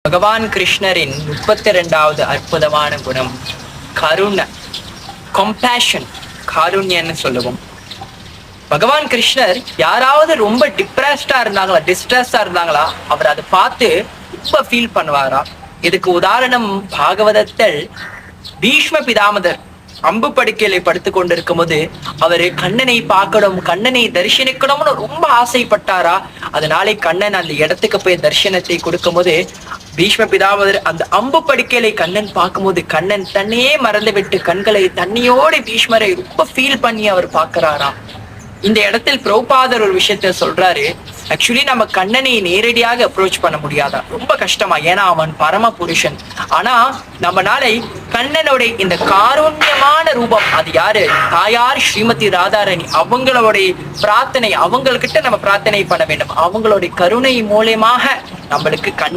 பகவான் கிருஷ்ணரின் 32வது அற்புதமான குணம் கருணை, கம்பேஷன், காருண்யன்னு சொல்லுவோம். பகவான் கிருஷ்ணர் யாராவது ரொம்ப டிப்ரெஸ்டா இருந்தாங்களா, டிஸ்ட்ரெஸ்டா இருந்தாங்களா, அவர் அதை பார்த்து ரொம்ப ஃபீல் பண்ணுவாரா. இதுக்கு உதாரணம் பாகவதத்தில் பீஷ்ம பிதாமதர் அம்பு படுக்கையில படுத்து கொண்டிருக்கும் போது அவரு கண்ணனை பார்க்கணும், கண்ணனை தரிசனிக்கணும்னு ரொம்ப ஆசைப்பட்டாரா. அதனாலே கண்ணன் அந்த இடத்துக்கு போய் தரிசனத்தை கொடுக்கும் போது பீஷ்ம பிதாமதர் அந்த அம்பு படுக்கையில கண்ணன் பார்க்கும்போது கண்ணன் தன்னையே மறந்து விட்டு கண்களை தண்ணியோட பீஷ்மரை ரொம்ப ஃபீல் பண்ணி அவர் பார்க்கிறாரா. இந்த இடத்தில் பிரபுபாதர் ஒரு விஷயத்த சொல்றாரு. ஆக்சுவலி நம்ம கண்ணனை நேரடியாக அப்ரோச் பண்ண முடியாதா, ரொம்ப கஷ்டமா, ஏன்னா அவன் பரம புருஷன். ஆனா நம்மளால கண்ணனுடைய இந்த காருண்யமான ரூபம், அது யாரு, தாயார் ஸ்ரீமதி ராதாராணி, அவங்களுடைய பிரார்த்தனை, அவங்கக்கிட்ட நம்ம பிரார்த்தனை பண்ண வேண்டும். அவங்களுடைய கருணை மூலமாக நம்மளுக்கு கண்ணன்